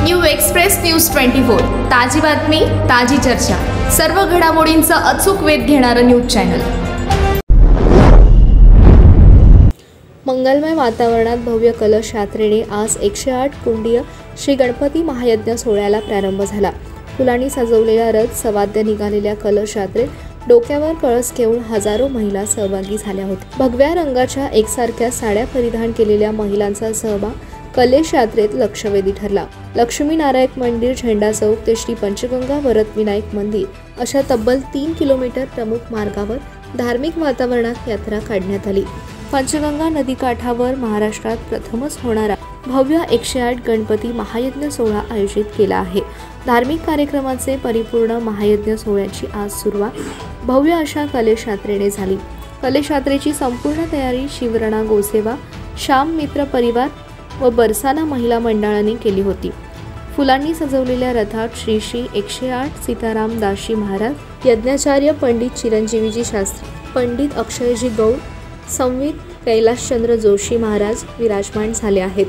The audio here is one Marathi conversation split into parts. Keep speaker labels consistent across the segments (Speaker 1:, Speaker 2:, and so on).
Speaker 1: न्यू एक्सप्रेस न्यूज 24 ताजी बातमी ताजी चर्चा सर्व घडामोडींचा अचूक वेध घेणारं न्यूज चॅनल। मंगलमय वातावरणात भव्य कलश यात्रेने आज 108 कुंडीय श्री गणपती महायज्ञ सोहळ्याला प्रारंभ झाला। फुलांनी सजवलेला रथ सवाद्य निघालेल्या कलश यात्रेत डोक्यावर कळस घेऊन हजारो महिला सहभागी झाल्या होत्या। भगव्या रंगाच्या एकसारख्या साड्या परिधान केलेल्या महिलांचा सहभाग कलश यात्रेत लक्षवेधी ठरला। लक्ष्मीनारायण मंदिर, झेंडा चौक ते श्री पंचगंगा वरद विनायक मंदिर अशा तब्बल 3 किलोमीटर प्रमुख मार्गावर धार्मिक वातावरणात यात्रा काढण्यात आली। पंचगंगा नदीकाठावर महाराष्ट्रात प्रथमच होणारा भव्य 108 गणपती महायज्ञ सोहळा आयोजित केला आहे। धार्मिक कार्यक्रमाचे परिपूर्ण महायज्ञ सोहळ्याची आज सुरुवात भव्य अशा कलश यात्रेने झाली। कलश यात्रेची संपूर्ण तयारी शिवराणा गोसेवा, श्याम मित्र परिवार व बरसाना महिला मंडळाने केली होती। फुलांनी सजवलेल्या रथात श्री 108 सीताराम दासी महाराज, यज्ञाचार्य पंडित चिरंजीवीजी शास्त्री, पंडित अक्षयजी गौड, संवित कैलाशचंद्र जोशी महाराज विराजमान झाले आहेत।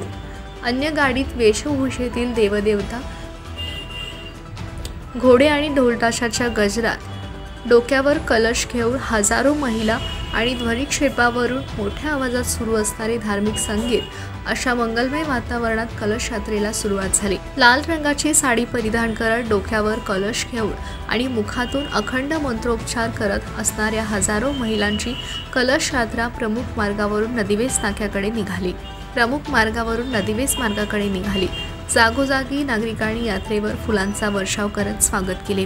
Speaker 1: अन्य गाडीत वेशभूषेतील देवदेवता, घोडे आणि ढोलताशाच्या गजरात डोक्यावर कलश घेऊन हजारो महिला आणि ध्वनिक्षेपावरून मोठ्या आवाजात सुरू असणारे धार्मिक संगीत अशा मंगलमय वातावरणात कलश यात्रेला सुरुवात झाली। लाल रंगाची साडी परिधान करत डोक्यावर कलश घेऊन आणि मुखातून अखंड मंत्रोच्चार करत असणाऱ्या हजारो महिलांची कलश यात्रा प्रमुख मार्गावरून नदीवेस मार्गाकडे निघाली। जागोजागी नागरिकांनी यात्रेवर फुलांचा वर्षाव करत स्वागत केले।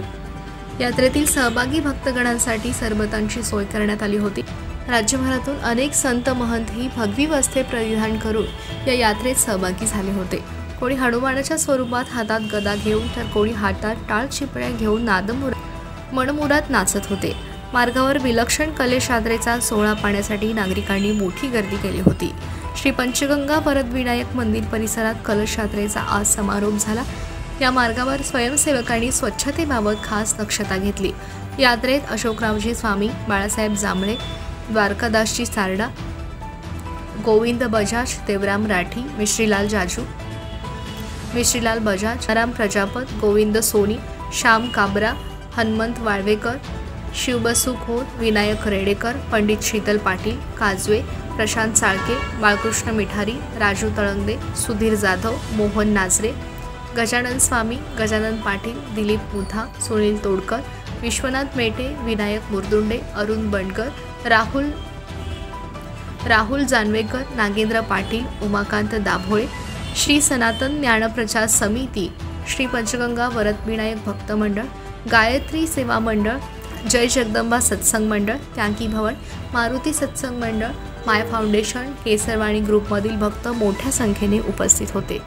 Speaker 1: यात्रेतील सहभागी भक्तगणांसाठी सरबतांची सोय करण्यात आली होती। राज्यभरातून अनेक संत महंतही भगवी वस्त्रे परिधान करून या यात्रेत सहभागी झाले होते। कोणी हनुमानाच्या स्वरूपात हातात गदा घेऊन तर कोणी हातात टाळ चिपळ्या घेऊन मनमुरात नाचत होते। मार्गावर विलक्षण कलश यात्रेचा सोहळा पाहण्यासाठी नागरिकांनी मोठी गर्दी केली होती। श्री पंचगंगा वरद विनायक मंदिर परिसरात कलश यात्रेचा आज समारोप झाला। या मार्गावर स्वयंसेवकांनी स्वच्छतेबाबत खास दक्षता घेतली। यात्रेत अशोकरावजी स्वामी, बाळासाहेब जांभळे, द्वारकादासजी सारडा, गोविंद बजाज, देवराम राठी, मिश्रीलाल जाजू, मिश्रीलाल बजाज, राम प्रजापत, गोविंद सोनी, श्याम काबरा, हनुमंत वाळवेकर, शिवबसू खोत, विनायक रेडेकर, पंडित शीतल पाटील काजवे, प्रशांत साळके, बाळकृष्ण मिठारी, राजू तळंगदे, सुधीर जाधव, मोहन नाझरे, गजानन स्वामी, गजानन पाटील, दिलीप मुथा, सुनील तोडकर, विश्वनाथ मेटे, विनायक मुरदुंडे, अरुण बंडकर, राहुल जानवेकर, नागेंद्र पाटील, उमाकांत दाभोळे, श्री सनातन ज्ञानप्रचार समिती, श्री पंचगंगा वरद विनायक भक्त मंडळ, गायत्री सेवा मंडळ, जय जगदंबा सत्संग मंडळ, त्यांकी भवन, मारुती सत्संग मंडळ, माय फाउंडेशन, केसरवाणी ग्रुपमधील भक्त मोठ्या संख्येने उपस्थित होते।